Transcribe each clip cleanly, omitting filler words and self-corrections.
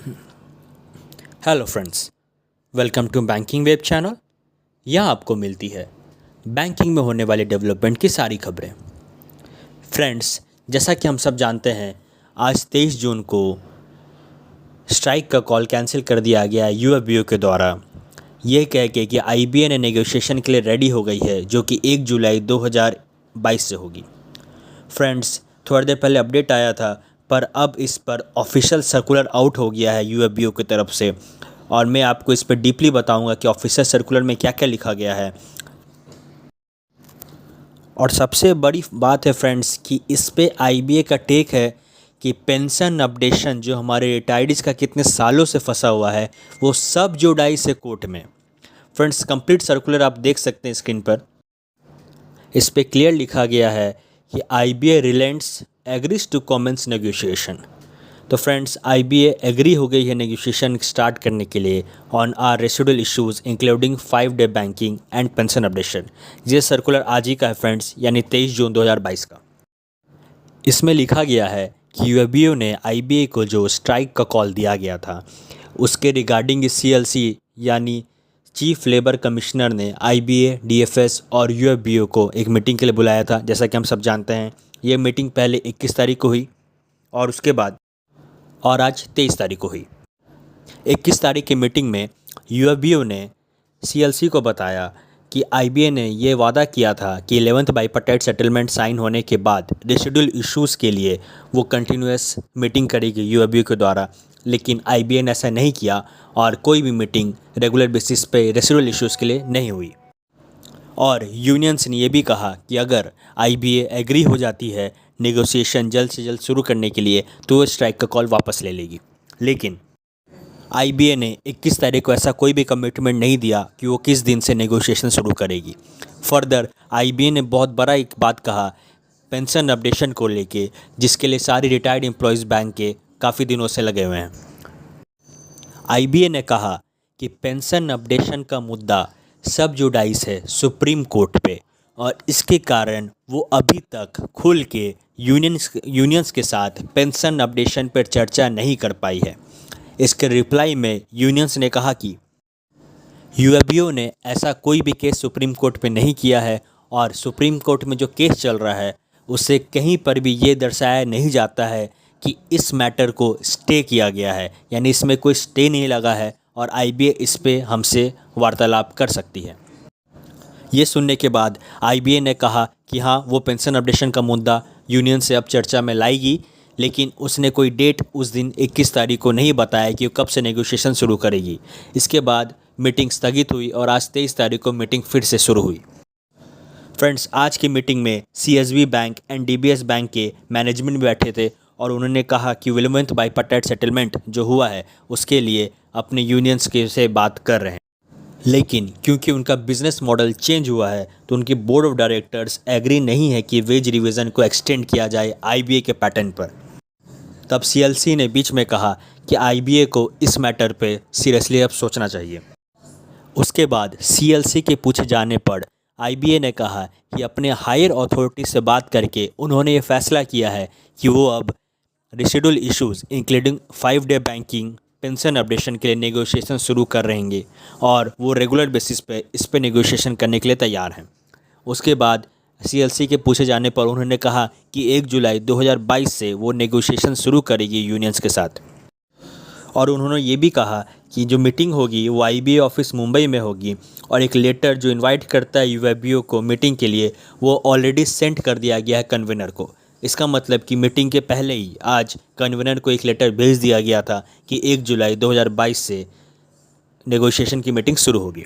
Hello friends, welcome to banking web channel. यहाँ आपको मिलती है बैंकिंग में होने वाले डेवलपमेंट की सारी खबरें। फ्रेंड्स, जैसा कि हम सब जानते हैं, आज 23 जून को स्ट्राइक का कॉल कैंसिल कर दिया गया है यूएफबीओ के द्वारा, ये कह के कि आईबीए नेगोशिएशन के लिए रेडी हो गई है, जो कि 1 जुलाई 2022 से होगी। फ्रेंड्स, थोड़ी देर पहले अपडेट आया था, पर अब इस पर ऑफिशियल सर्कुलर आउट हो गया है यूएफबीओ की तरफ से, और मैं आपको इस पर डीपली बताऊंगा कि ऑफिशियल सर्कुलर में क्या क्या लिखा गया है। और सबसे बड़ी बात है फ्रेंड्स कि इस पे आईबीए का टेक है कि पेंशन अपडेशन जो हमारे रिटायर्डीज़ का कितने सालों से फंसा हुआ है, वो सब जुड़ाई से कोर्ट में। फ्रेंड्स, कंप्लीट सर्कुलर आप देख सकते हैं स्क्रीन पर। इस पे क्लियर लिखा गया है कि IBA relents agrees to commence negotiation. तो फ्रेंड्स, आईबीए एग्री हो गई है नेगोशिएशन स्टार्ट करने के लिए on our residual issues including five day banking and pension updation. ये सर्कुलर आज ही का है फ्रेंड्स, यानी 23 जून 2022 का। इसमें लिखा गया है कि यूएफबीओ ने आईबीए को जो स्ट्राइक का कॉल दिया गया था, उसके रिगार्डिंग सीएलसी यानी चीफ लेबर कमिश्नर ने आईबीए, डीएफएस और यूएफबीओ को एक मीटिंग के लिए बुलाया था। जैसा कि हम सब जानते हैं, ये मीटिंग पहले 21 तारीख को हुई और उसके बाद और आज 23 तारीख को हुई। 21 तारीख की मीटिंग में यूएफबीओ ने सीएलसी को बताया कि आईबीए ने ये वादा किया था कि 11th बाईपार्टाइट सेटलमेंट साइन होने के बाद रेसिडुअल इश्यूज़ के लिए वो कंटिन्यूस मीटिंग करेगी यूएफबीओ के द्वारा, लेकिन आईबीए ने ऐसा नहीं किया और कोई भी मीटिंग रेगुलर बेसिस पे रेसिडुअल इश्यूज़ के लिए नहीं हुई। और यूनियंस ने यह भी कहा कि अगर आईबीए एग्री हो जाती है नेगोशिएशन जल्द से जल्द शुरू करने के लिए, तो वो स्ट्राइक का कॉल वापस ले लेगी। लेकिन आईबीए ने 21 तारीख को ऐसा कोई भी कमिटमेंट नहीं दिया कि वो किस दिन से नेगोशिएशन शुरू करेगी। फर्दर आईबीए ने बहुत बड़ा एक बात कहा पेंशन अपडेशन को लेके, जिसके लिए सारी रिटायर्ड एम्प्लॉयज़ बैंक के काफ़ी दिनों से लगे हुए हैं। आईबीए ने कहा कि पेंशन अपडेशन का मुद्दा सब जुडाइस है सुप्रीम कोर्ट पे, और इसके कारण वो अभी तक खुल के यूनियंस के साथ पेंशन अपडेशन पर चर्चा नहीं कर पाई है। इसके रिप्लाई में यूनियंस ने कहा कि यूएफबीओ ने ऐसा कोई भी केस सुप्रीम कोर्ट पे नहीं किया है, और सुप्रीम कोर्ट में जो केस चल रहा है उससे कहीं पर भी ये दर्शाया नहीं जाता है कि इस मैटर को स्टे किया गया है, यानी इसमें कोई स्टे नहीं लगा है और आईबीए इस पे हमसे वार्तालाप कर सकती है। ये सुनने के बाद आईबीए ने कहा कि हाँ, वो पेंशन अपडेशन का मुद्दा यूनियन से अब चर्चा में लाएगी, लेकिन उसने कोई डेट उस दिन 21 तारीख को नहीं बताया कि वो कब से नेगोशिएशन शुरू करेगी। इसके बाद मीटिंग स्थगित हुई और आज 23 तारीख को मीटिंग फिर से शुरू हुई। फ्रेंड्स, आज की मीटिंग में CSB bank and DBS bank के मैनेजमेंट भी बैठे थे और उन्होंने कहा कि 11th बाईपार्टाइट सेटलमेंट जो हुआ है उसके लिए अपने यूनियंस के से बात कर रहे हैं, लेकिन क्योंकि उनका बिजनेस मॉडल चेंज हुआ है तो उनकी बोर्ड ऑफ डायरेक्टर्स एग्री नहीं है कि वेज रिवीजन को एक्सटेंड किया जाए आईबीए के पैटर्न पर। तब सीएलसी ने बीच में कहा कि आईबीए को इस मैटर पे सीरियसली अब सोचना चाहिए। उसके बाद सीएलसी के पूछे जाने पर आईबीए ने कहा कि अपने हायर अथॉरिटी से बात करके उन्होंने ये फैसला किया है कि वो अब residual issues including five day banking pension updation के लिए नेगोशिएशन शुरू कर रहेंगे, और वो रेगुलर बेसिस पे इस पे नेगोशिएशन करने के लिए तैयार हैं। उसके बाद सीएलसी के पूछे जाने पर उन्होंने कहा कि 1 जुलाई 2022 से वो नेगोशिएशन शुरू करेगी यूनियंस के साथ। और उन्होंने ये भी कहा कि जो मीटिंग होगी वो आईबीए ऑफिस मुंबई में होगी, और एक लेटर जो इनवाइट करता है यूएफबीओ को मीटिंग के लिए वो ऑलरेडी सेंड कर दिया गया है कन्वीनर को। इसका मतलब कि मीटिंग के पहले ही आज कन्वीनर को एक लेटर भेज दिया गया था कि 1 जुलाई 2022 से नेगोशिएशन की मीटिंग शुरू होगी।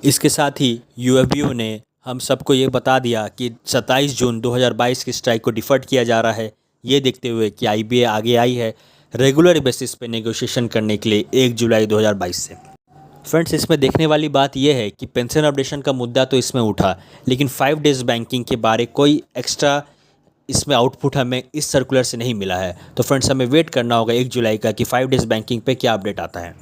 इसके साथ ही यूएफबीओ ने हम सबको ये बता दिया कि 27 जून 2022 की स्ट्राइक को डिफर्ड किया जा रहा है, ये देखते हुए कि आईबीए आगे आई है रेगुलर बेसिस पे नेगोशिएशन करने के लिए 1 जुलाई 2022 से। फ्रेंड्स, इसमें देखने वाली बात यह है कि पेंशन अपडेशन का मुद्दा तो इसमें उठा, लेकिन 5 डेज बैंकिंग के बारे कोई एक्स्ट्रा इसमें आउटपुट हमें इस सर्कुलर से नहीं मिला है। तो फ्रेंड्स, हमें वेट करना होगा 1 जुलाई का कि 5 डेज बैंकिंग पे क्या अपडेट आता है।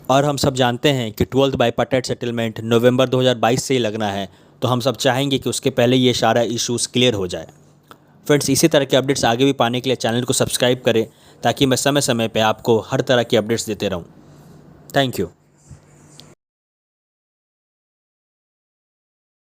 और हम सब जानते हैं कि 12th बाईपार्टाइट सेटलमेंट नवंबर 2022 से ही लगना है, तो हम सब चाहेंगे कि उसके पहले ये सारा इश्यूज़ क्लियर हो जाए। फ्रेंड्स इसी तरह के अपडेट्स आगे भी पाने के लिए चैनल को सब्सक्राइब करें ताकि मैं समय समय पे आपको हर तरह की अपडेट्स देते रहूं। Thank you.